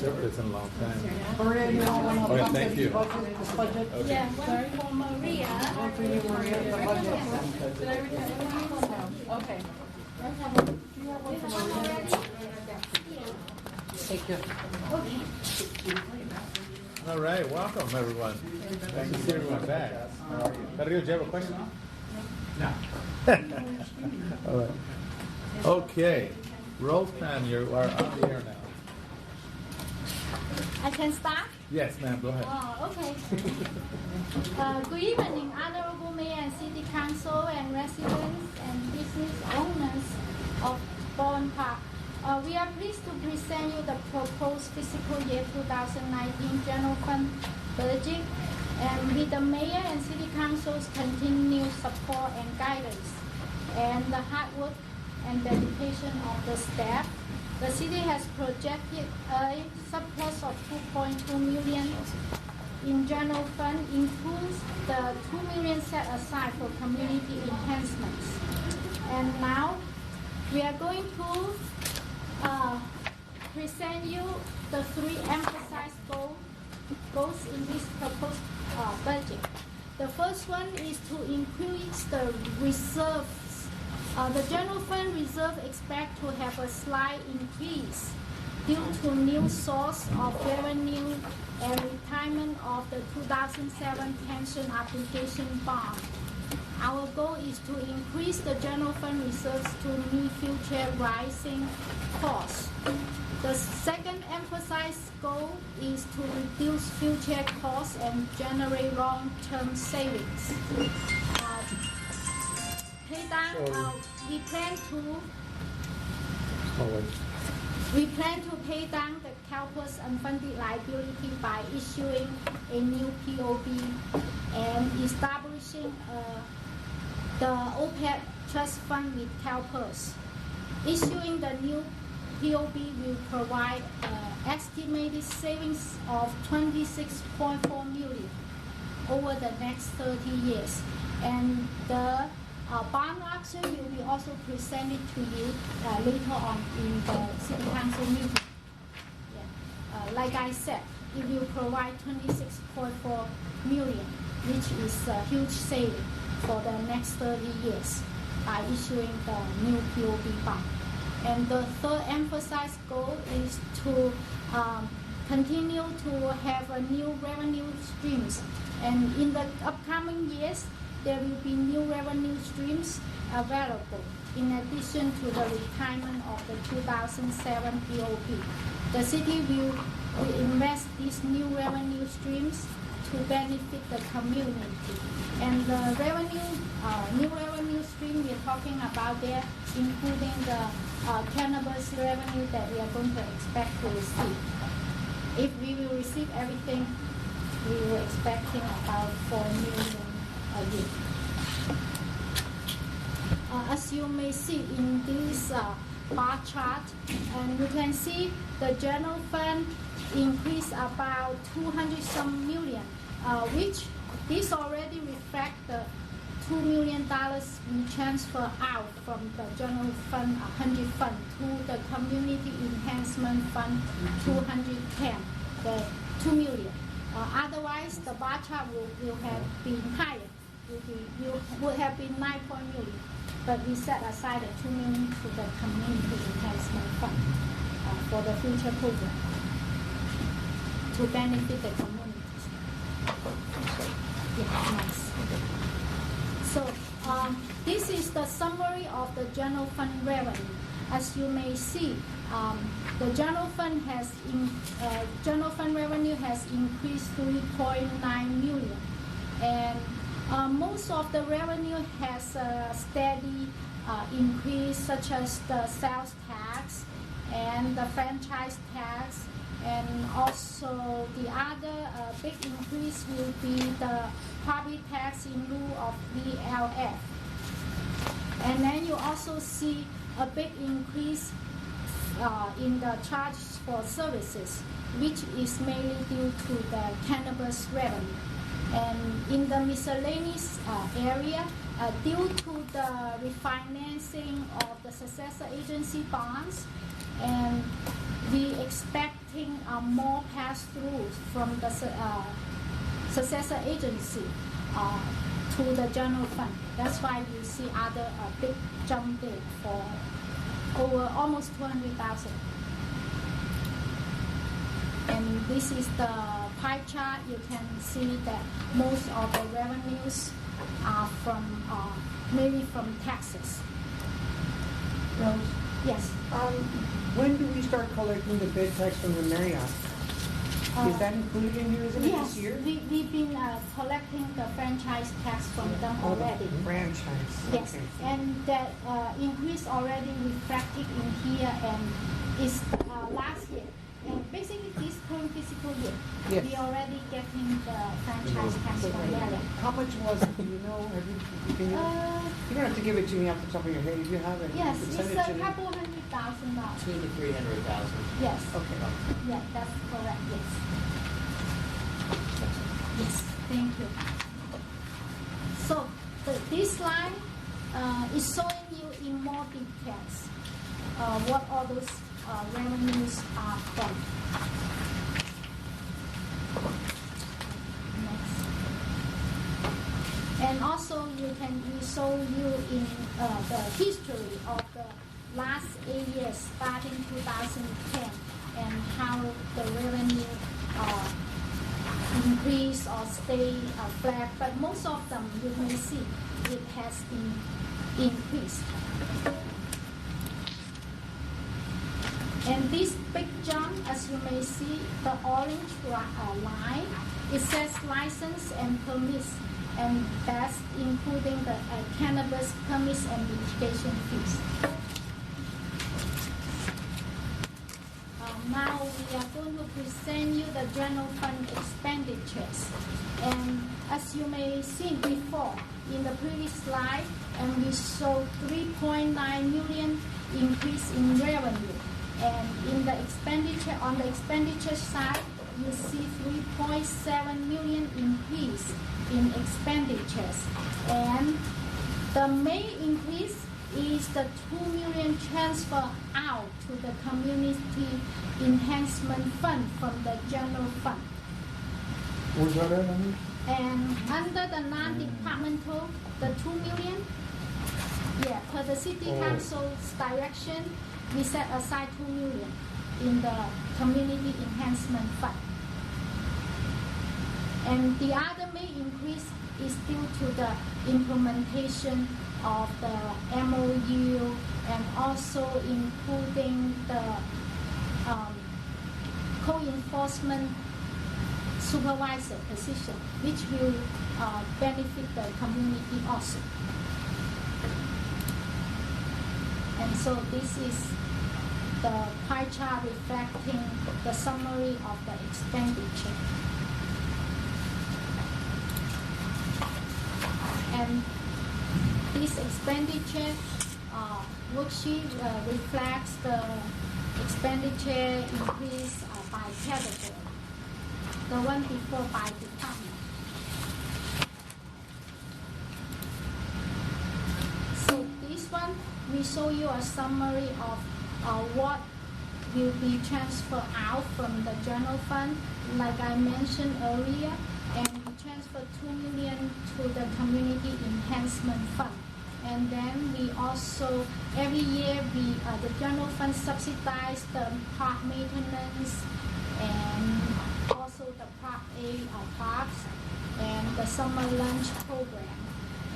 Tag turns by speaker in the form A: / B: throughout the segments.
A: It's been a long time.
B: Maria, you want to
A: Okay, thank you.
B: budget?
A: Okay.
C: Yeah, one for Maria.
B: One for you, Maria, the budget.
C: Did I return it?
B: Okay. Do you have one for Maria? Take care.
A: All right, welcome everyone. Nice to see everyone back. Dario, do you have a question? No. All right. Okay, roll time. You are on the air now.
C: I can start?
A: Yes, ma'am. Go ahead.
C: Oh, okay. Good evening, Honorable Mayor and City Council and residents and business owners of Baldwin Park. We are pleased to present you the proposed fiscal year 2019 general fund budget, and with the Mayor and City Council's continued support and guidance, and the hard work and dedication of the staff, the city has projected a surplus of 2.2 million in general fund, includes the 2 million set aside for community enhancements. And now we are going to present you the three emphasized goals in this proposed budget. The first one is to increase the reserves. The general fund reserve expect to have a slight increase due to new source of revenue and retirement of the 2007 pension application bond. Our goal is to increase the general fund reserves to meet future rising costs. The second emphasized goal is to reduce future costs and generate long-term savings. We plan to pay down the CalPERS unfunded liability by issuing a new POB and establishing the OPEB trust fund with CalPERS. Issuing the new POB will provide estimated savings of $26.4 million over the next 30 years, and the bond auction will be also presented to you later on in the City Council meeting. Yeah. Like I said, it will provide $26.4 million, which is a huge saving for the next 30 years by issuing the new POB bond. And the third emphasized goal is to continue to have a new revenue streams. And in the upcoming years, there will be new revenue streams available in addition to the retirement of the 2007 POB. The city will invest these new revenue streams to benefit the community. And the new revenue stream we're talking about there, including the cannabis revenue that we are going to expect to receive. If we will receive everything, we were expecting about $4 million a year. As you may see in this bar chart, and you can see the general fund increased about 200-some million, which this already reflects the $2 million we transfer out from the general fund 100 fund to the community enhancement fund 210, the $2 million. Otherwise, the bar chart will have been higher. Would have been 9 million, but we set aside the $2 million to the community enhancement fund for the future program to benefit the communities. Yeah, nice. So this is the summary of the general fund revenue. As you may see, the general fund revenue has increased 3.9 million, and most of the revenue has a steady increase, such as the sales tax and the franchise tax, and also the other big increase will be the property tax in lieu of VLF. And then you also see a big increase in the charges for services, which is mainly due to the cannabis revenue. And in the miscellaneous area, due to the refinancing of the successor agency bonds, and we expecting more pass-throughs from the successor agency to the general fund. That's why you see other big jump there for over almost 200,000. And this is the pie chart. You can see that most of the revenues are from mainly from taxes.
B: Rose,
C: Yes.
B: when do we start collecting the bed tax from the Marriott? Is that included in here, isn't it,
C: Yes,
B: this year?
C: we've been collecting the franchise tax from them
B: Oh, the
C: already.
B: franchise.
C: Yes,
B: Okay.
C: and that increase already reflected in here and is last year. And basically this current fiscal year,
B: Yes.
C: we already getting the franchise tax from Marriott.
B: How much was it? Do you know? Can you, you don't have to give it to me off the top of your head if you have it.
C: Yes, it's
B: percentage
C: a
B: in it.
C: couple $100,000.
D: 200,000 to 300,000.
C: Yes.
B: Okay.
C: Yeah, that's correct. Yes. Yes. Thank you. So this line is showing you in more details what all those revenues are from. Next. And also we show you in the history of the last 8 years starting 2010 and how the revenue increase or stay flat, but most of them you can see it has been increased. And this big jump, as you may see, the orange line, it says license and permits, and that's including the cannabis permits and litigation fees. Now we are going to present you the general fund expenditures. And as you may see before in the previous slide, and we show 3.9 million increase in revenue. And in the expenditure, on the expenditure side, you see 3.7 million increase in expenditures. And the main increase is the 2 million transfer out to the community enhancement fund from the general fund.
A: Where's that at, honey?
C: And under the non-departmental, the 2 million, yeah, per the city council's direction, we set aside 2 million in the community enhancement fund. And the other main increase is due to the implementation of the MOU and also including the co-enforcement supervisor position, which will benefit the community also. And so this is the pie chart reflecting the summary of the expenditure. And this expenditure worksheet reflects the expenditure increase by category. The one before by department. So this one, we show you a summary of what will be transferred out from the general fund, like I mentioned earlier, and we transfer 2 million to the community enhancement fund. And then we also, every year, the general fund subsidize the park maintenance and also the Park A parks and the summer lunch program.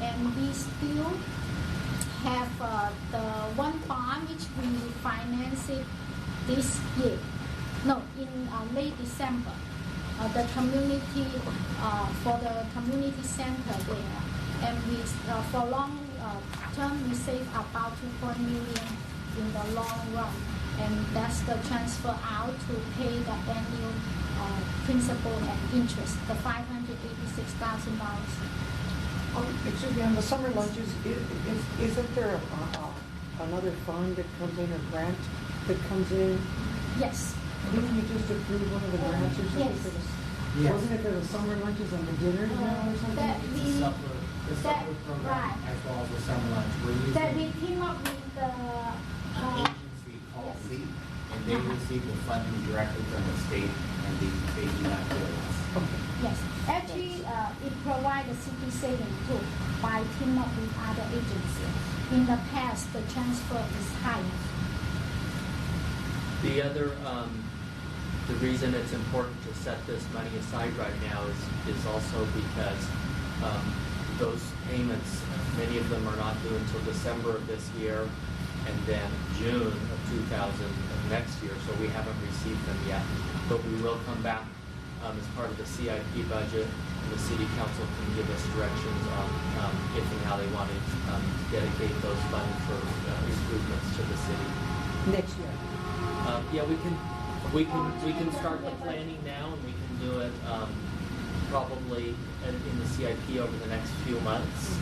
C: And we still have the one bond which we financed it this year. No, in late December. The community, for the community center there. And we, for long term, we save about 2 million in the long run. And that's the transfer out to pay the annual principal and interest, the $586,000.
B: Excuse me, on the summer lunches, isn't there another fund that comes in, or grant that comes in?
C: Yes.
B: Didn't you just approve one of the grants or something?
C: Yes.
B: For the-
D: Yes.
B: Wasn't it for the summer lunches and the dinners now or something?
C: That
D: The
C: we,
D: supper program
C: right.
D: as well as the summer lunch. We're
C: that we
D: using
C: team up with the
D: an agency called
C: yes.
D: LEAP. And they receive the funding directly from the state, and they do not bill us.
C: Yes, actually, it provides a city saving too by team up with other agencies. In the past, the transfer is higher.
E: The other, the reason it's important to set this money aside right now is also because those payments, many of them are not due until December of this year, and then June of 2000 of next year, so we haven't received them yet. But we will come back as part of the CIP budget, and the city council can give us directions on if and how they want to dedicate those funds for improvements to the city.
B: Next year.
E: Yeah, we can start the planning now, and we can do it probably in the CIP over the next few months.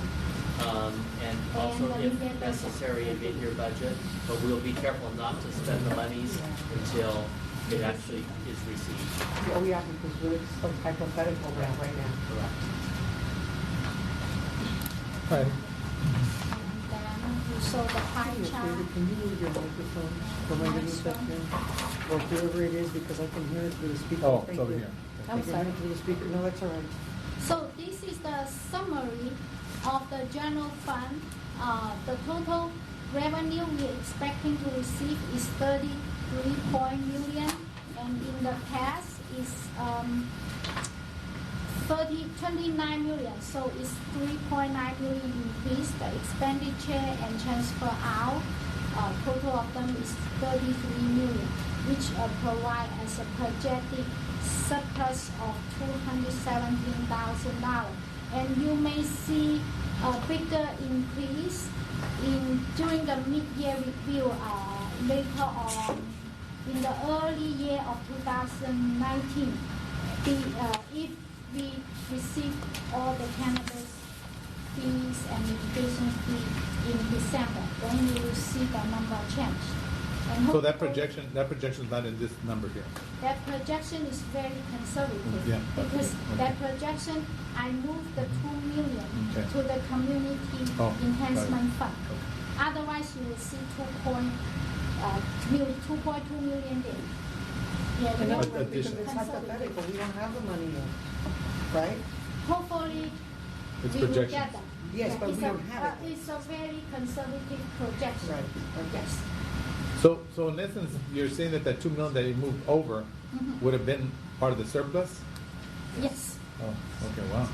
E: And also, if necessary, in mid-year budget, but we'll be careful not to spend the monies until it actually is received.
B: Oh, yeah, because we're so hypothetical now, right now.
E: Correct.
A: Right.
C: And then you saw the pie
B: David,
C: chart.
B: can you move your microphone for my little section? Or whoever it is, because I can hear it through the speaker.
A: Oh,
B: Thank
A: it's over
B: you.
A: here.
B: I
C: I'm
B: can
C: sorry.
B: hear it through the speaker. No, that's all right.
C: So this is the summary of the general fund. The total revenue we are expecting to receive is 33 million, and in the past is 29 million. So it's 3.9 million increase. The expenditure and transfer out, total of them is 33 million, which provide as a projected surplus of $217,000. And you may see a bigger increase during the mid-year review later on in the early year of 2019. If we receive all the cannabis fees and mitigation fee in December, then you will see the number change. And
A: So that
C: hopefully-
A: projection is not in this number here.
C: that projection is very conservative.
A: Yeah,
C: Because
A: okay.
C: that projection, I moved the 2 million
A: Okay.
C: to the community
A: Oh,
C: enhancement
A: got
C: fund. Otherwise, you will see 2.2 million there. Yeah,
B: And
C: you
B: that's
C: know,
B: because
A: addition.
B: it's hypothetical. We don't have the money yet, right?
C: hopefully,
A: It's
C: we will
A: projection.
C: get them.
B: Yes,
C: Yeah,
B: but
C: it's
B: we don't have it.
C: It's a very conservative projection.
B: Right.
C: Yes.
A: So in essence, you're saying that that 2 million that you moved over
C: Mhm.
A: would have been part of the surplus?
C: Yes.
A: Oh, okay, wow.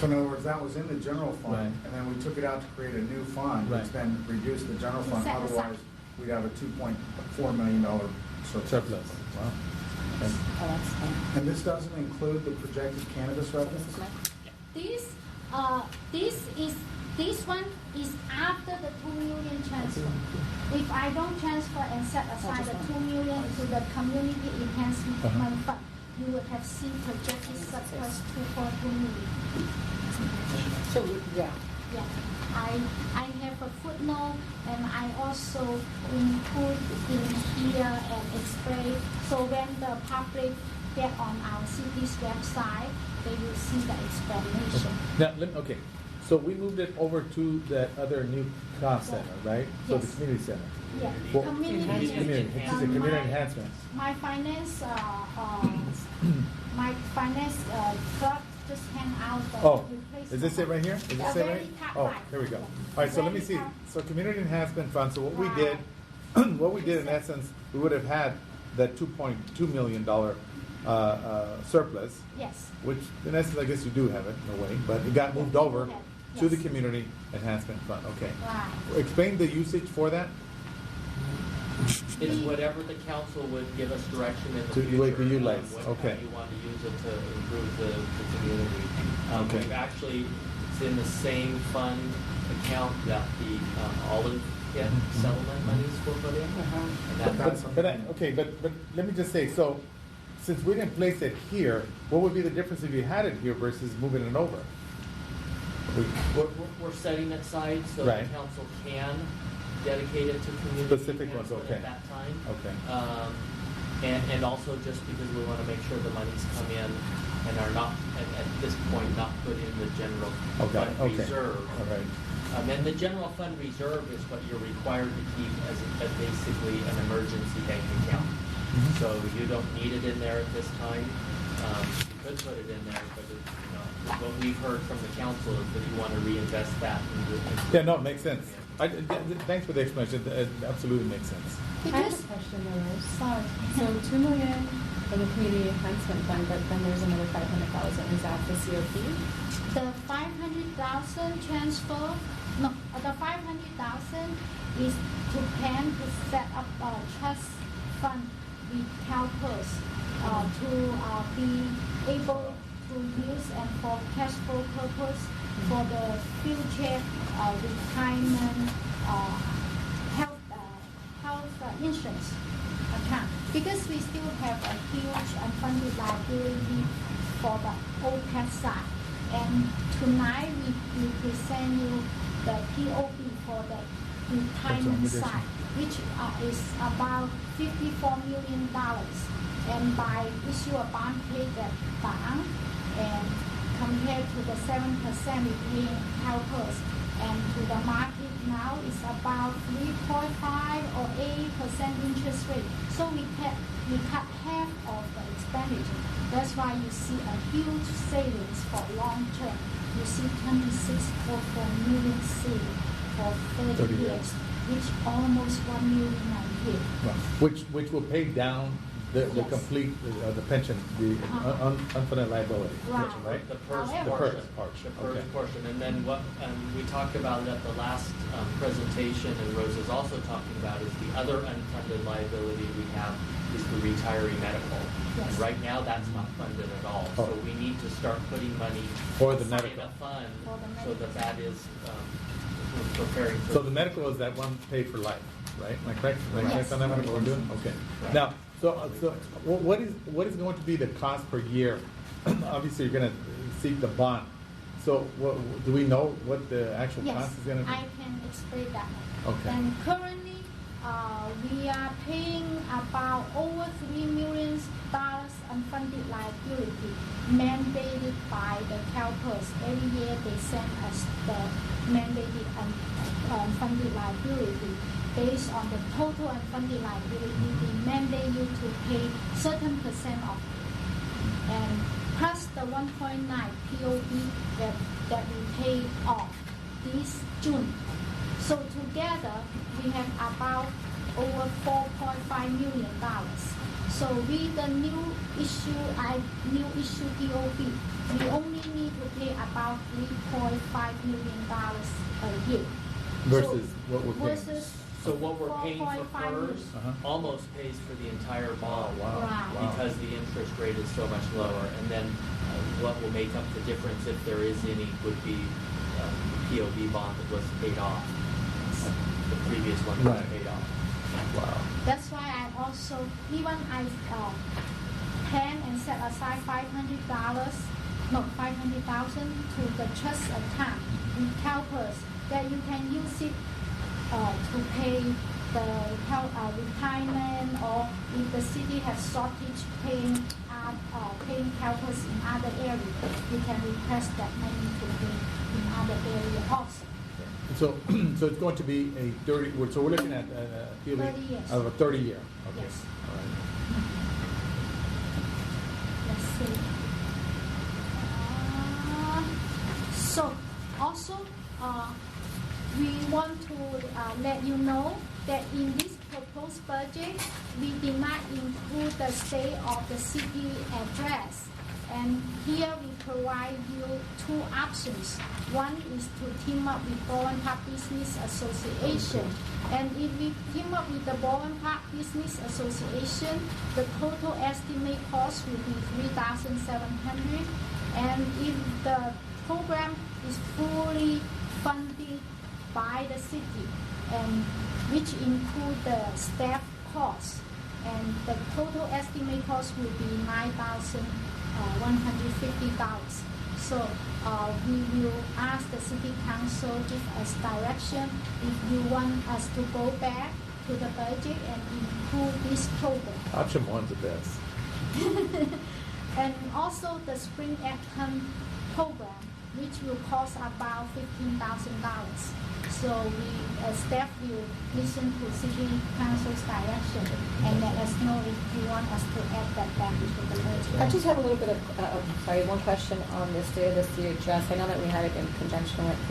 F: So in other words, that was in the general fund,
A: Right.
F: and then we took it out to create a new fund, which
A: Right.
F: then reduced the general fund.
C: Set aside.
F: Otherwise, we'd have a $2.4 million surplus.
A: Surplus, wow. Okay.
C: Oh, that's fine.
F: And this doesn't include the projected cannabis revenues?
C: This one is after the 2 million transfer. If I don't transfer and set aside the 2 million into the community enhancement fund, you would have seen projected surplus 2.2 million.
B: So, yeah.
C: Yeah, I have a footnote, and I also include in here and explain. So when the public get on our city's website, they will see the explanation.
A: Now, okay, so we moved it over to that other new cost center, right? So the
C: Yes.
A: community center.
C: Yeah,
A: Well,
C: community.
A: Community, it's the community enhancement.
C: My finance, clerk just hand out the
A: Oh,
C: replacement.
A: is this it right here? Is this it
C: Very
A: right?
C: top
A: Oh,
C: line.
A: here we go. All right, so let me
C: Very
A: see.
C: top.
A: So community enhancement fund, so what we
C: Wow.
A: did, what we did in essence, we would have had that $2.2 million surplus,
C: Yes.
A: which in essence, I guess you do have it in a way, but it got moved over
C: Yes.
A: to the community enhancement fund, okay.
C: Right.
A: Explain the usage for that?
E: It's whatever the council would give us direction in the
A: To-
E: future.
A: way to utilize,
E: How
A: okay.
E: you want to use it to improve the community.
A: Okay.
E: We've actually, it's in the same fund account that the olive kit settlement monies were put in.
B: Uh-huh.
E: And that-
A: But let me just say, so since we didn't place it here, what would be the difference if you had it here versus moving it over?
E: We're setting it aside so the
A: Right.
E: council can dedicate it to community
A: Specific ones,
E: enhancement
A: okay.
E: at that time.
A: Okay.
E: And also just because we want to make sure the monies come in and are not, at this point, not put in the general fund reserve.
A: All right.
E: And the general fund reserve is what you're required to keep as basically an emergency bank account.
A: Mm-hmm.
E: So you don't need it in there at this time. You could put it in there, but what we've heard from the council is that you want to reinvest that into.
A: Yeah, no, it makes sense. Thanks for the explanation. It absolutely makes sense.
G: I have a question though, Rose. Sorry. So $2 million for the community enhancement fund, but then there's another $500,000. Is that the COP?
C: The 500,000 transfer, no, the 500,000 is to plan to set up a trust fund with CalPERS to be able to use and for cash flow purpose for the future retirement health insurance account, because we still have a huge unfunded liability for the OPEC side. And tonight we present you the POB for the retirement side, which is about $54 million. And by issue a bond pay that bond, and compared to the 7% we pay in CalPERS, and to the market now is about 3.5 or 8% interest rate. So we cut half of the expenditure. That's why you see a huge savings for long term. You see 26.4 million savings for 30 years, which almost 1 million a year.
A: Well, which will pay down the
C: Yes.
A: complete the pension, the unfunded liability, right?
E: The PERS
C: However-
E: portion. The PERS
A: Okay.
E: portion. And then what we talked about at the last presentation, and Rose is also talking about, is the other unfunded liability we have is the retiree medical.
C: Yes.
E: And right now, that's not funded at all. So
A: Oh.
E: we need to start putting money
A: For the
E: in
A: medical.
E: a fund
C: For the
E: so
C: medical.
E: that is preparing for.
A: So the medical is that one paid for life, right? Am I correct? Am I correct on that one? What we're doing? Okay.
E: Right.
A: Now, so what is going to be the cost per year? Obviously, you're going to seek the bond. So do we know what the actual
C: Yes,
A: cost is going to be?
C: I can explain that.
A: Okay.
C: And currently, we are paying about over $3 million unfunded liability mandated by the CalPERS. Every year they send us the mandated unfunded liability. Based on the total unfunded liability, they mandate you to pay certain percent of it. And plus the 1.9 POB that we paid off this June. So together, we have about over $4.5 million. So with the new issue POB, we only need to pay about $3.5 million a year.
A: Versus what we're paying.
E: So what we're paying for
C: 4.5
E: PERS
A: Uh-huh.
E: almost pays for the entire bond.
A: Wow.
C: Right.
A: Wow.
E: Because the interest rate is so much lower. And then what will make up the difference, if there is any, would be the POB bond that was paid off. The previous one was
A: Right.
E: paid off.
A: Wow.
C: That's why I also, even I plan and set aside $500,000 to the trust account in CalPERS, that you can use it to pay the retirement, or if the city has shortage paying CalPERS in other areas, you can request that money to pay in other areas also.
A: So it's going to be a 30. So we're looking at POB
C: 30 years.
A: of a 30-year. Okay.
C: Yes.
A: All right.
C: Let's see. So also, we want to let you know that in this proposed budget, we did not include the state of the city address. And here we provide you two options. One is to team up with Baldwin Park Business Association. And if we team up with the Baldwin Park Business Association, the total estimate cost will be $3,700. And if the program is fully funded by the city, and which include the staff costs, and the total estimate cost will be $9,150. So we will ask the city council give us direction if you want us to go back to the budget and include this program.
A: Option one's the best.
C: And also the Spring at Home program, which will cost about $15,000. So we, staff will listen to City Council's direction and let us know if you want us to add that back to the budget.
H: I just have a little bit of, one question on the State of the City address. I know that we had it in conjunction with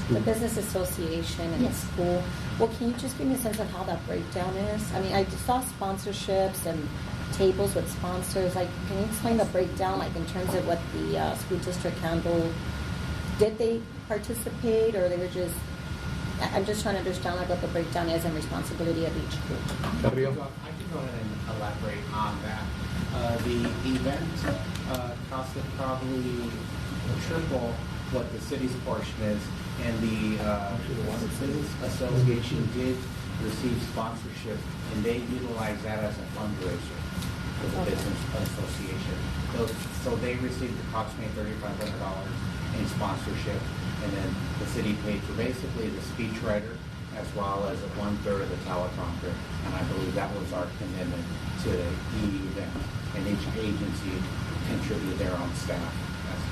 H: the Business Association and
C: Yes.
H: the school. Well, can you just give me a sense of how that breakdown is? I mean, I saw sponsorships and tables with sponsors. Like, can you explain the breakdown, like in terms of what the school district handled? Did they participate, or they were just? I'm just trying to understand like what the breakdown is and responsibility of each group.
A: Carrillo?
D: I can go ahead and elaborate on that. The event costed probably triple what the city's portion is, and the Business Association did receive sponsorship, and they utilize that as a fundraiser for the Business Association. So they received approximately $3,500 in sponsorship, and then the city paid for basically the speechwriter as well as 1/3 of the teleprompter, and I believe that was our commitment to the event. And each agency contributed their own staff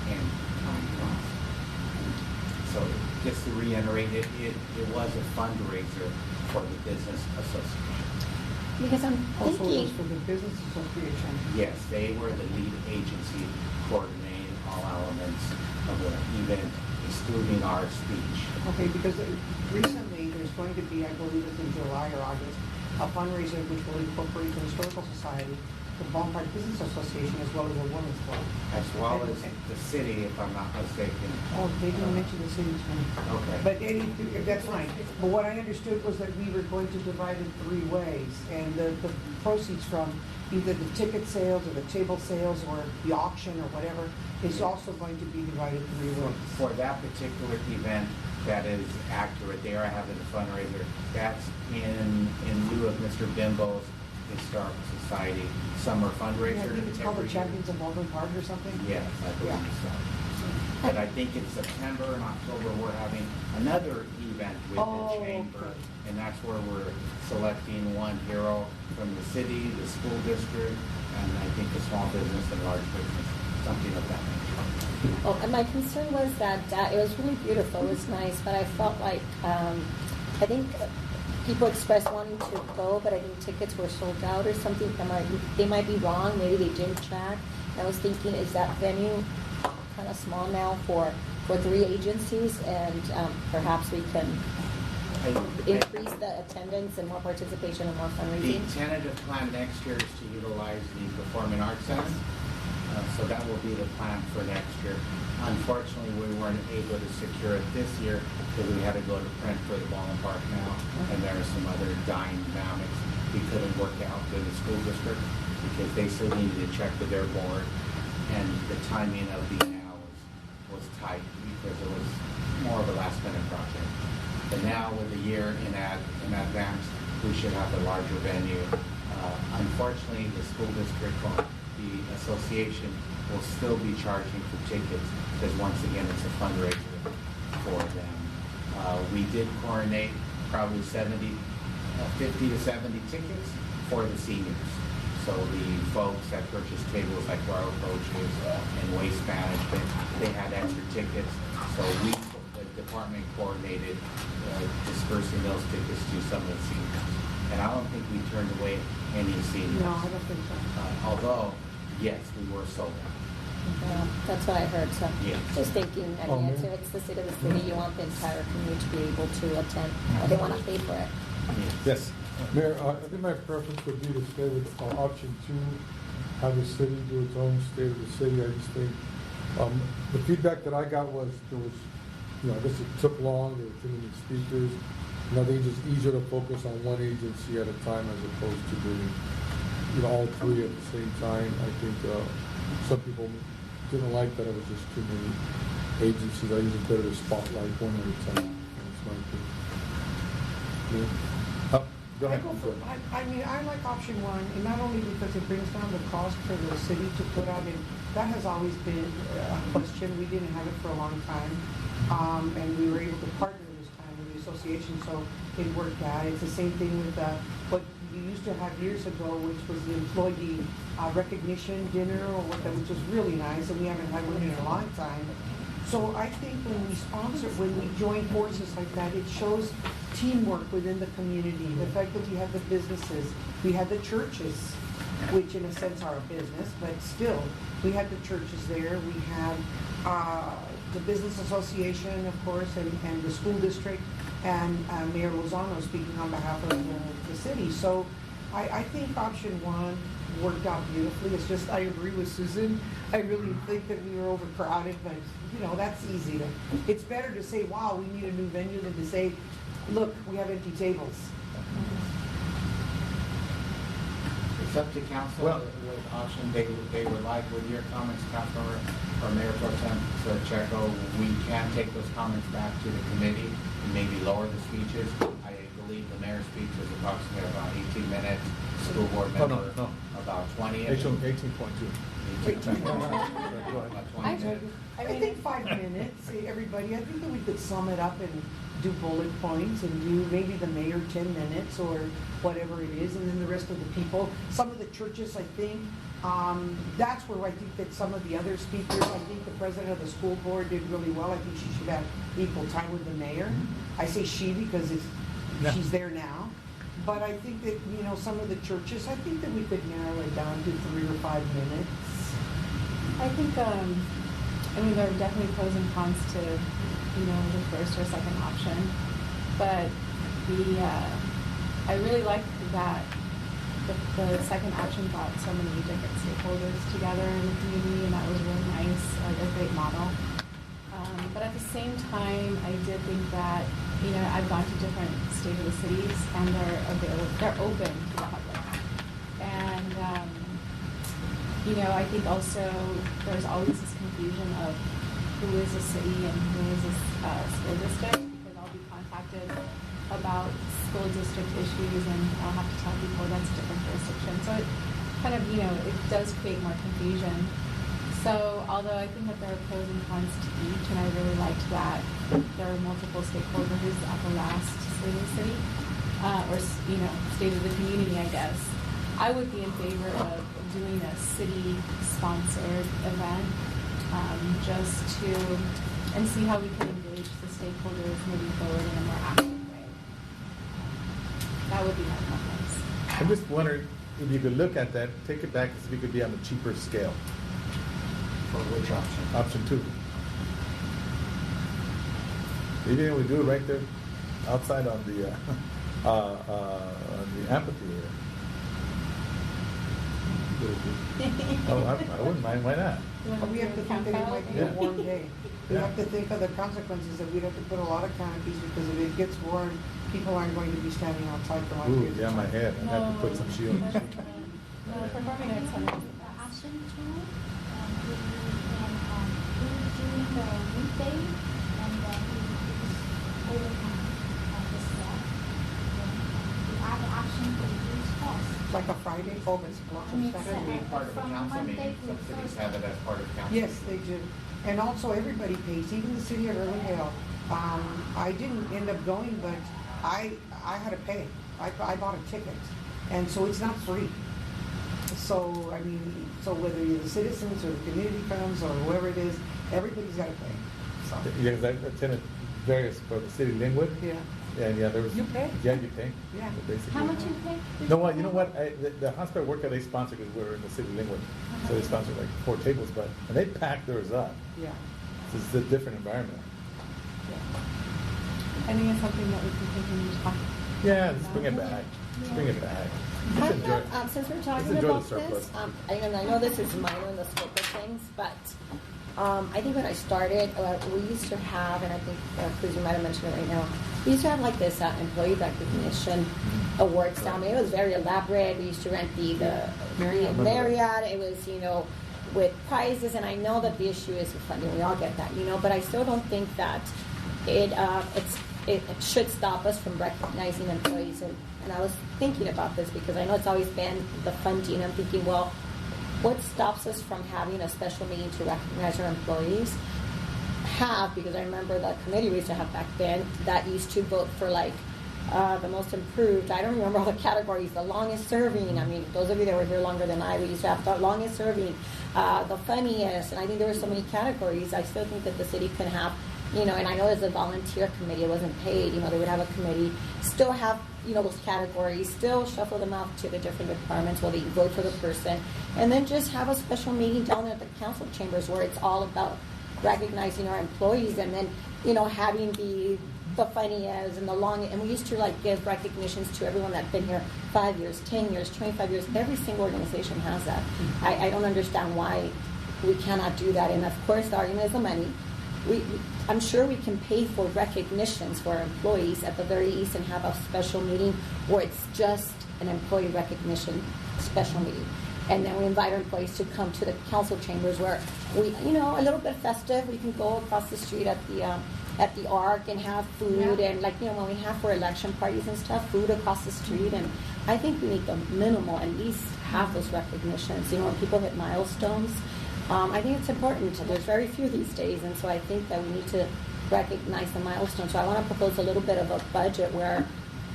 D: and time cost. So just to reiterate, it was a fundraiser for the Business Association.
H: Because I'm
B: Also, it was
H: thinking,
B: for the Business Association.
D: Yes, they were the lead agency coordinating all elements of the event, excluding our speech.
B: Okay, because recently there's going to be, I believe it's in July or August, a fundraiser which will incorporate the Historical Society, the Baldwin Park Business Association, as well as the Women's Club.
D: As well as the city, if I'm not mistaken.
B: Oh, they didn't mention the city's name.
D: Okay.
B: But that's fine. But what I understood was that we were going to divide it 3 ways, and the proceeds from either the ticket sales or the table sales or the auction or whatever is also going to be divided 3 ways.
D: For that particular event, that is accurate. They are having a fundraiser. That's in lieu of Mr. Bimbo's Historical Society summer
B: Yeah,
D: fundraiser.
B: I think it's called the
D: every year.
B: Champions of Baldwin Park or something.
D: Yes, I believe
B: Yeah.
D: so. But I think in September and October, we're having another event with
B: Oh,
D: the chamber.
B: okay.
D: And that's where we're selecting one hero from the city, the school district, and I think the small business and large business, something of that nature.
H: oh, and my concern was that it was really beautiful, it was nice, but I felt like, I think people expressed wanting to go, but I think tickets were sold out or something. They might be wrong, maybe they didn't check. I was thinking, is that venue kind of small now for 3 agencies, and perhaps we can increase the attendance and more participation and more
D: The
H: fundraising?
D: tentative plan next year is to utilize the Performing Arts Center. So that will be the plan for next year. Unfortunately, we weren't able to secure it this year because we had to go to print for the Baldwin Park now, and there are some other dying dynamics we couldn't work out with the school district because they still needed to check with their board, and the timing of the now was tight because it was more of a last-minute project. But now, with a year in advance, we should have a larger venue. Unfortunately, the school district, the association, will still be charging for tickets because once again, it's a fundraiser for them. We did coordinate probably 50 to 70 tickets for the seniors. So the folks that purchased tables like Royal Coaches and Waste Management, they had extra tickets. So the department coordinated dispersing those tickets to some of the seniors. And I don't think we turned away any seniors.
B: No, I don't think so.
D: Although, yes, we were sold out.
H: Yeah, that's what I heard, so
D: Yeah.
H: just thinking, I mean, it's the state of the city, you want the entire community to be able to attend, but they want to pay for it.
A: Yes.
I: Mayor, I think my preference would be to stay with option 2, have the city do its own state of the city. I just think, the feedback that I got was there was, I guess it took long, there were too many speakers. I think it's just easier to focus on one agency at a time as opposed to doing, all 3 at the same time. I think some people didn't like that it was just too many agencies. I think it's better to spotlight one at a time. That's my opinion. Yeah. Go ahead.
B: I like option 1, and not only because it brings down the cost for the city to put out, and that has always been a question. We didn't have it for a long time, and we were able to partner this time with the association, so it worked out. It's the same thing with what you used to have years ago, which was the employee recognition dinner, or what that, which was really nice, and we haven't had one in a long time. So I think when we join forces like that, it shows teamwork within the community. The fact that we have the businesses, we have the churches, which in a sense are a business, but still, we have the churches there. We have the business association, of course, and the school district, and Mayor Lozano speaking on behalf of the city. So I think option one worked out beautifully. It's just, I agree with Susan. I really think that we were overcrowded, but that's easy. It's better to say, wow, we need a new venue, than to say, look, we have empty tables.
D: It's up to council with option. They were like with your comments, Councilor or Mayor Pro Tem Checo. We can take those comments back to the committee and maybe lower the speeches. I believe the mayor's speech was approximately about 18 minutes. School board member about 20.
A: 18.2.
B: I think 5 minutes, everybody. I think that we could sum it up and do bullet points, and do maybe the mayor 10 minutes or whatever it is, and then the rest of the people. Some of the churches, I think, that's where I think that some of the other speakers, I think the president of the school board did really well. I think she should have equal time with the mayor. I say she because she's there now. But I think that, some of the churches, I think that we could narrow it down to 3 or 5 minutes.
G: I think, there are definitely pros and cons to, the first or second option. But I really like that the second option brought so many different stakeholders together in the community, and that was really nice, a great model. But at the same time, I did think that, I've gone to different state of the cities, and they're open to the public. And, I think also there's always this confusion of who is a city and who is a school district, because I'll be contacted about school district issues, and I'll have to tell people that's a different jurisdiction. So it kind of, it does create more confusion. So although I think that there are pros and cons to each, and I really liked that there are multiple stakeholders at the last state of the city, or state of the community, I guess, I would be in favor of doing a city-sponsored event, just to, and see how we can engage the stakeholders moving forward in a more active way. That would be my preference.
A: I'm just wondering if you could look at that, take it back, if we could be on a cheaper scale.
D: For which option?
A: Option 2. Maybe we do it right there, outside on the amphitheater. I wouldn't mind. Why not?
B: But we have to think that it might be a warm day. We have to think of the consequences, that we'd have to put a lot of canopies, because if it gets warm, people aren't going to be standing outside for long periods of time.
A: My head. I have to put some shield.
G: Performing Arts Center.
C: Option 2, we can do during the weekday, and then we use overtime of the staff. The other option we use cost.
B: Like a Friday, but it's lots of
D: That
B: stuff.
D: would be part of a council meeting. Some cities have it as part of council.
B: Yes, they do. And also, everybody pays, even the city of Irwindale. I didn't end up going, but I had to pay. I bought a ticket, and so it's not free. So, so whether you're the citizens or the community comes or whoever it is, everybody's got to pay. So.
A: Yeah, because I attended various for the city of Linwood.
B: Yeah.
A: And there was.
B: You pay?
A: Yeah, you pay.
B: Yeah.
A: So basically.
C: How much you pay?
A: You know what? The hospital I work at, they sponsor, because we're in the city of Linwood, so they sponsor like 4 tables, and they pack theirs up.
B: Yeah.
A: So it's a different environment.
G: I think it's something that we can continue to talk about.
A: Yeah, let's bring it back. Let's bring it back. Let's enjoy it.
H: Since we're
A: Let's
H: talking
A: enjoy the
H: about
A: surplus.
H: this, and I know this is minor in the scope of things, but I think when I started, we used to have, and I think Cruz, you might have mentioned it right now, we used to have like this employee recognition awards down. It was very elaborate. We used to rent the Marriott. It was, with prizes, and I know that the issue is with funding. We all get that, but I still don't think that it should stop us from recognizing employees. And I was thinking about this because I know it's always been the funding. I'm thinking, well, what stops us from having a special meeting to recognize our employees? Because I remember the committee we used to have back then that used to vote for like the most improved. I don't remember all the categories. The longest serving. I mean, those of you that were here longer than I, we used to have the longest serving, the funniest, and I think there were so many categories. I still think that the city could have, and I know as a volunteer committee, it wasn't paid. They would have a committee, still have, those categories, still shuffle them out to the different departments where they vote for the person, and then just have a special meeting down there at the council chambers where it's all about recognizing our employees, and then, having the funniest and the long, and we used to give recognitions to everyone that's been here 5 years, 10 years, 25 years. Every single organization has that. I don't understand why we cannot do that. And of course, the argument is the money. I'm sure we can pay for recognitions for our employees at the very least and have a special meeting where it's just an employee recognition special meeting. And then we invite our employees to come to the council chambers where we, a little bit festive. We can go across the street at the Arc and have food, and when we have for election parties and stuff, food across the street. And I think we need the minimal, at least have those recognitions. When people hit milestones, I think it's important. There's very few these days, and so I think that we need to recognize the milestones. So I want to propose a little bit of a budget where,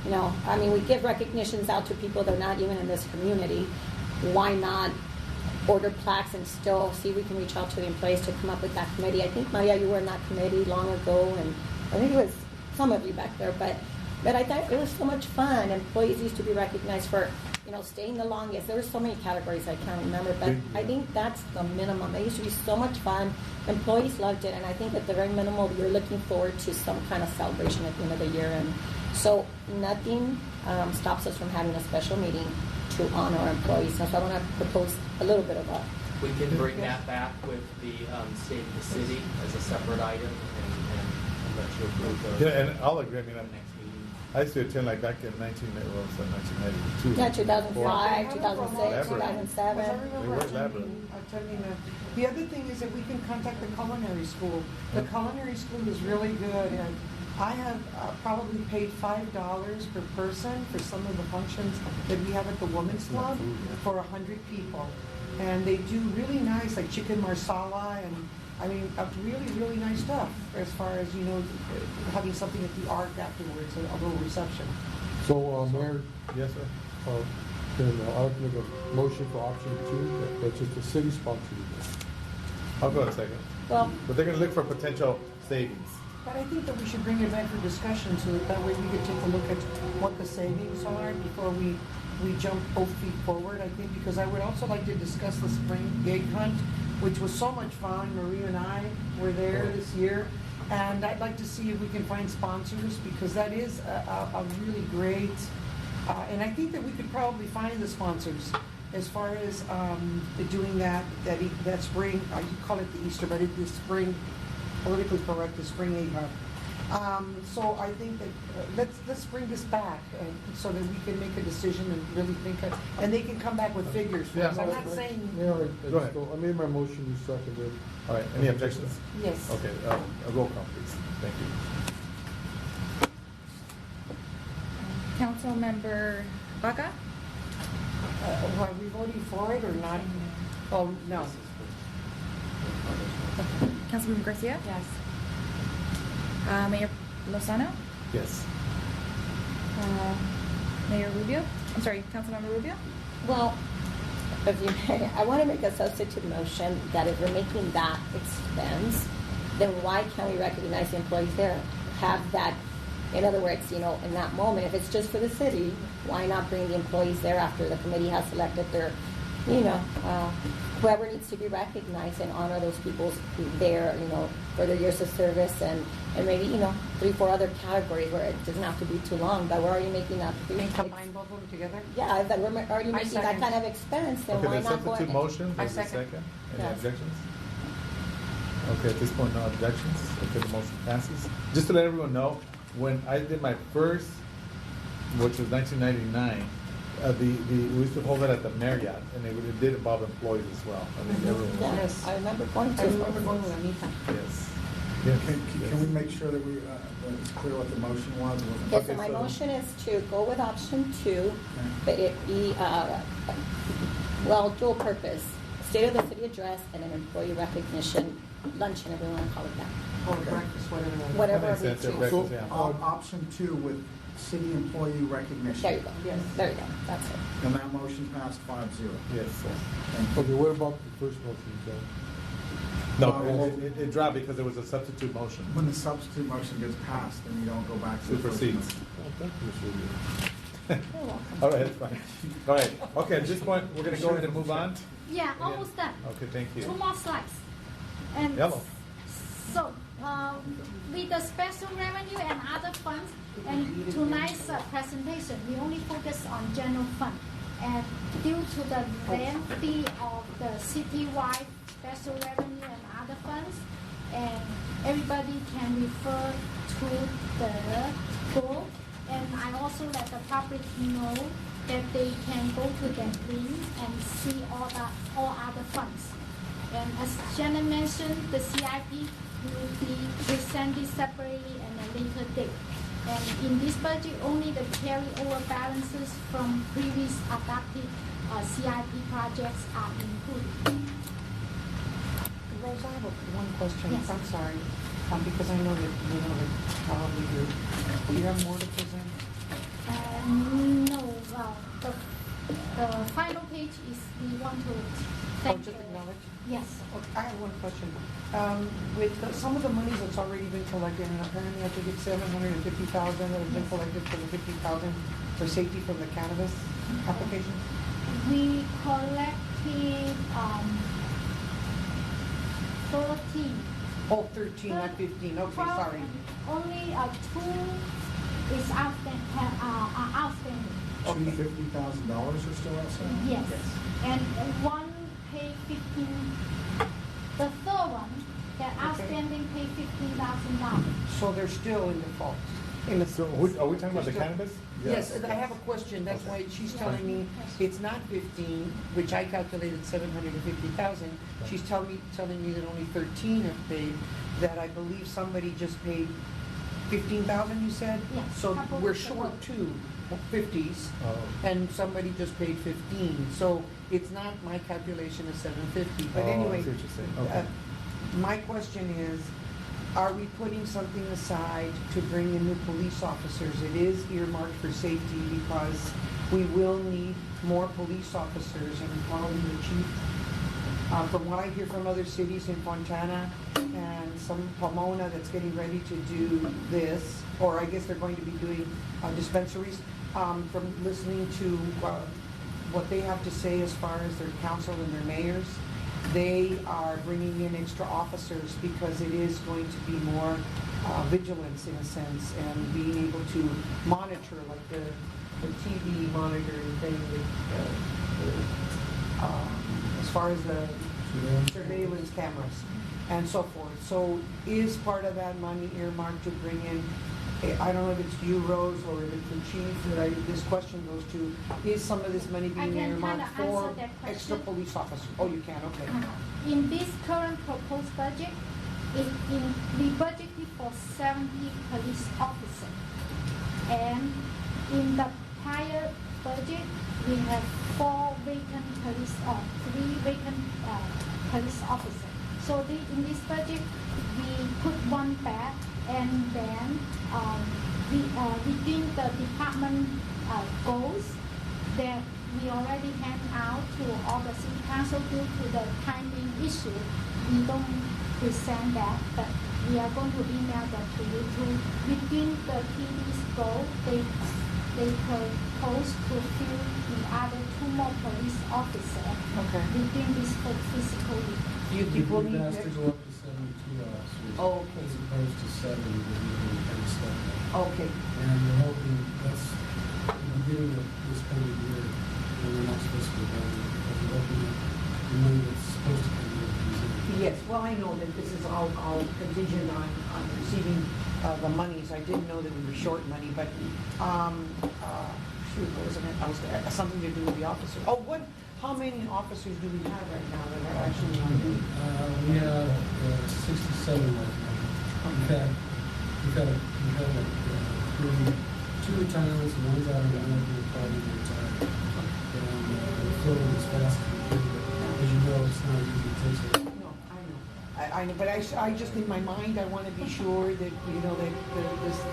H: we give recognitions out to people that are not even in this community. Why not order plaques and still see if we can reach out to the employees to come up with that committee? I think, Maria, you were in that committee long ago, and I think it was some of you back there, but I thought it was so much fun. Employees used to be recognized for, staying the longest. There were so many categories I can't remember, but I think that's the minimum. It used to be so much fun. Employees loved it, and I think at the very minimum, you're looking forward to some kind of celebration at the end of the year. And so nothing stops us from having a special meeting to honor our employees. So I want to propose a little bit of that.
E: We can bring that back with the state of the city as a separate item and let you approve those.
A: Yeah, and I'll agree.
E: Next meeting.
A: I used to attend back in 1992.
H: Yeah, 2005, 2006,
A: Elaborate.
H: 2007.
B: I remember
A: They were elaborate.
B: attending that. The other thing is that we can contact the culinary school. The culinary school is really good, and I have probably paid $5 per person for some of the functions that we have at the Women's Club for 100 people. And they do really nice, like chicken marsala, and really, really nice stuff as far as, having something at the Arc afterwards, a little reception.
I: So, Mayor,
A: Yes, sir.
I: I'd like to make a motion for option 2, that's just a city sponsored event.
A: I'll go in a second.
H: Well,
A: But they're going to look for potential savings.
B: But I think that we should bring it back for discussion so that way we could take a look at what the savings are before we jump both feet forward, I think, because I would also like to discuss the spring egg hunt, which was so much fun. Maria and I were there this year, and I'd like to see if we can find sponsors, because that is a really great, and I think that we could probably find the sponsors as far as doing that spring, you call it the Easter, but it's the spring, politically correct, the spring egg hunt. So I think that let's bring this back so that we can make a decision and really think of, and they can come back with figures for us. I'm not saying.
I: Mayor,
A: Go ahead.
I: I made my motion, you seconded.
A: All right, any objections?
B: Yes.
A: Okay, a roll call, please. Thank you.
J: Councilmember Baca?
B: Are we voting for it or not? Oh, no.
J: Councilmember Garcia?
G: Yes.
J: Mayor Lozano?
A: Yes.
J: Mayor Rubio? I'm sorry, Councilmember Rubio?
H: well, if you may, I want to make a substitute motion that if we're making that expense, then why can't we recognize the employees there? Have that, in other words, in that moment, if it's just for the city, why not bring the employees there after the committee has selected their, whoever needs to be recognized and honor those people there, for their years of service, and maybe, 3-4 other categories where it doesn't have to be too long, but we're already making that.
B: And combine both of them together?
H: Yeah, if we're already making that
B: second.
H: kind of expense, then
A: Okay,
H: why
A: the
H: not go
A: substitute
H: ahead?
A: motion,
B: I
A: there's a
B: second.
A: second. Any
H: Yes.
A: objections? Okay, at this point, no objections. Okay, the motion passes. Just to let everyone know, when I did my first, which was 1999, we used to hold it at the Marriott, and it did involve employees as well. I think everyone.
H: Yeah,
B: Yes.
H: I remember going to.
B: I remember going with Anita.
A: Yes.
F: Can we make sure that that it's clear what the motion was?
H: Okay,
A: Okay,
H: so my
A: so-
H: motion is to go with option 2, but it be, dual purpose. State of the city address and an employee recognition luncheon, if we want to call it that.
B: Or breakfast, whatever.
H: Whatever
A: That makes
H: we
A: sense, yeah,
H: choose.
A: breakfast,
I: So,
A: yeah.
F: Option 2 with city employee recognition.
H: There you go.
B: Yes.
H: There you go. That's it.
F: And that motion passed 5-0.
A: Yes.
F: Thank you.
I: Okay, what about the first motion, Joe?
A: No,
F: Well,
A: it dropped because there was a substitute motion.
F: When the substitute motion gets passed, then you don't go back to the first
A: Supersedes.
F: motion.
I: Oh, thank you, Mr. Rubio.
H: You're welcome.
A: All right, that's fine. All right, okay, at this point, we're gonna go ahead and move on.
C: Yeah, almost done.
A: Okay, thank you.
C: 2 more slides. And
A: Yellow.
C: so, with the special revenue and other funds, and tonight's presentation, we only focus on general fund. And due to the lengthy of the citywide special revenue and other funds, and everybody can refer to the book. And I also let the public know that they can go to that link and see all other funds. And as Shannon mentioned, the CIP will be presented separately at a later date. And in this budget, only the carryover balances from previous adopted CIP projects are included.
B: Rose, I have one question.
C: Yes.
B: I'm sorry, because I know that you know that probably do you have more to present?
C: No, the final page is we want to thank
B: just acknowledge?
C: Yes.
B: Okay, I have one question. With some of the monies that's already been collected, and apparently I think it's 750,000 that has been collected for the 50,000 for safety from the cannabis application.
C: We collected 13.
B: Oh, 13, not 15. Okay, sorry.
C: Only 2 is outstanding.
F: $250,000 are still outstanding?
C: Yes. And one paid 15. The third one, that outstanding paid $15,000.
B: So they're still in default.
A: So, are we talking about the cannabis?
B: Yes, and I have a question. That's why she's telling me it's not 15, which I calculated 750,000. She's telling me that only 13 have paid. That I believe somebody just paid 15,000. You said.
C: Yes.
B: So
C: Couple
B: we're
C: weeks ago.
B: short 2 50s,
A: Oh.
B: and somebody just paid 15. So it's not my calculation of 750. But
A: Oh, I
B: anyway,
A: see what you're saying. Okay.
B: my question is, are we putting something aside to bring in new police officers? It is earmarked for safety because we will need more police officers, and probably the chief. From what I hear from other cities in Fontana and some Pomona that's getting ready to do this, or I guess they're going to be doing dispensaries, from listening to what they have to say as far as their council and their mayors, they are bringing in extra officers because it is going to be more vigilance in a sense, and being able to monitor, like the TV monitoring thing as far as the surveillance cameras and so forth. So is part of that money earmarked to bring in, I don't know if it's you, Rose, or if it's the chief that this question goes to, is some of this money being
C: can
B: earmarked
C: kinda
B: for
C: answer that
B: extra
C: question.
B: police officers? Oh, you can, okay.
C: In this current proposed budget, we budgeted for 70 police officers. And in the prior budget, we have 3 vacant police officers. So in this budget, we put one back, and then within the department goals that we already hand out to all the city council due to the timing issue, we don't present that, but we are going to email that to you too. Within the PD's goal, they propose to fill the other 2 more police officers
B: Okay.
C: within this fiscal year.
B: Do you think we'll need
K: It has to
B: extra?
K: go up to 72 officers.
B: Oh, okay.
K: As opposed to 70 that we kind of stuck at.
B: Okay.
K: And we're hoping that's, the beginning of this coming year, when we're not supposed to be done, we're hoping that the money that's supposed to come in comes in.
B: Yes, well, I know that this is all contingent on receiving the monies. I didn't know that we were short money, but, shoot, what was it? Something to do with the officer. Oh, how many officers do we have right now that are actually on duty?
K: We have 67 right now. We've had two retirements, and one's out of the military, probably retired. And we're filling as fast as we can, but as you know, it's not easy. It takes a
B: No, I know. I know, but I just, in my mind, I want to be sure that, you know, that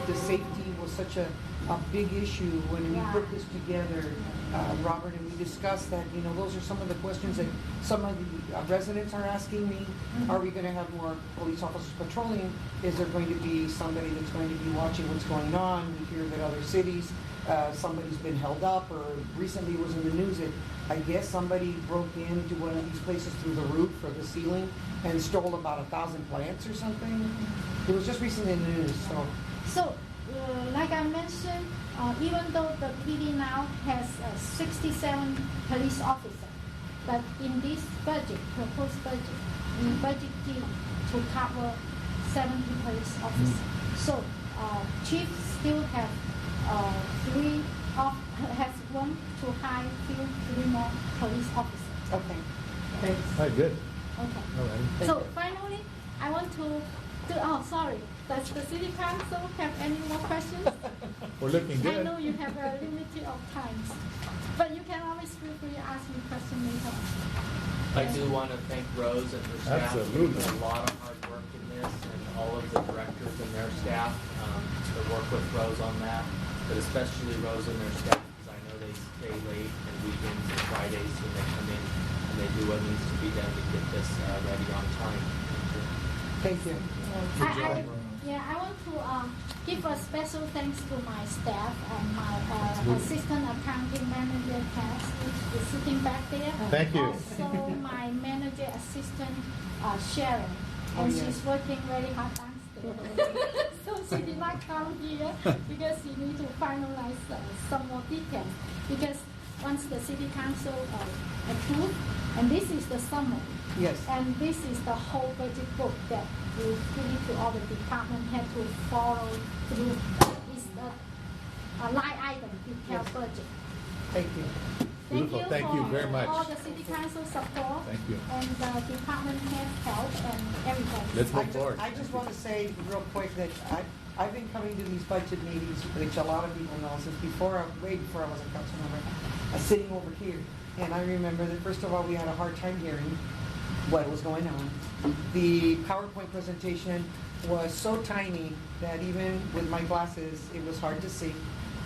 B: the safety was such a a big issue when we
C: Yeah.
B: put this together, Robert, and we discussed that, you know, those are some of the questions that some of the residents are asking me. Are we gonna have more police officers patrolling? Is there going to be somebody that's going to be watching what's going on? We hear that other cities, somebody's been held up, or recently it was in the news that I guess somebody broke into one of these places through the roof or the ceiling and stole about 1,000 plants or something. It was just recently in the news, so.
C: So, like I mentioned, even though the PD now has 67 police officers, but in this budget, proposed budget, we budgeted to cover 70 police officers. So, chief still have has room to hire three more police officers.
B: Okay, thanks.
A: All right, good.
C: Okay.
A: All right.
C: So finally, I want to do, sorry, does the city council have any more questions?
A: We're looking
C: I
A: good.
C: know you have a limited of time, but you can always feel free to ask me questions later.
E: I do want to thank Rose and her staff.
A: Absolutely.
E: There's a lot of hard work in this, and all of the directors and their staff to work with Rose on that, but especially Rose and their staff, because I know they stay late and weekends and Fridays when they come in, and they do what needs to be done to get this ready on time.
B: Thank you.
C: I want to give a special thanks to my staff and my assistant accounting manager, Cass, which is sitting back there.
A: Thank you.
C: Also, my manager assistant, Sharon, and she's working very hard downstairs. So she did not come here because she needs to finalize some more details. Because once the city council approved, and this is the summary.
B: Yes.
C: And this is the whole budget book that we give it to all the department head to follow through. It's a line item, detailed
B: Yes.
C: budget.
B: Thank you.
A: Beautiful. Thank you very much.
C: For all the city council support.
A: Thank you.
C: And the department head help and everybody.
A: Let's move forward.
B: I just want to say real quick that I've been coming to these budget meetings, which a lot of people know, since way before I was a council member, sitting over here. And I remember that first of all, we had a hard time hearing what was going on. The PowerPoint presentation was so tiny that even with my glasses, it was hard to see.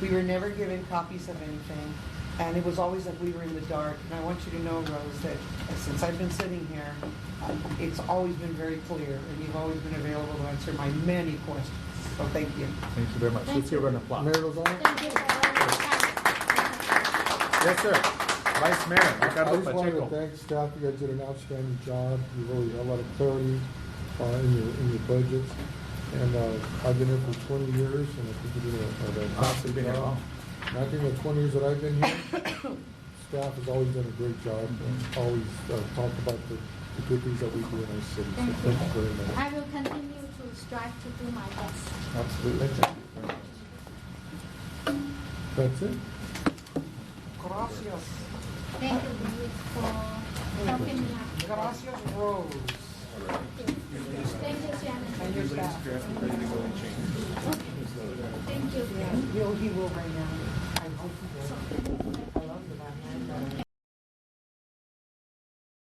B: We were never given copies of anything, and it was always like we were in the dark. And I want you to know, Rose, that since I've been sitting here, it's always been very clear, and you've always been available to answer my many questions. So thank you.
A: Thank you very much. Let's give her an applause.
I: Mayor Lozano?
C: Thank you for all
A: Yes, sir. Vice Mayor
I: I
A: Ricardo
I: just wanted to
A: Pacheco.
I: thank staff. You guys did an outstanding job. You really had a lot of clarity in your budgets. And I've been here for 20 years, and I think you did a
A: You've
I: fantastic
A: been here
I: job.
A: long.
I: And I think the 20 years that I've been here, staff has always done a great job and always talked about the good things that we do in our city. So
C: Thank
I: thank you very much.
C: I will continue to strive to do my best.
A: Absolutely.
I: That's it.
B: Gracias.
C: Thank you, David, for helping me out.
B: Gracias, Rose.
C: Thank you, Shannon.
B: And your staff.
C: Thank you.
B: He will right now. I hope he will.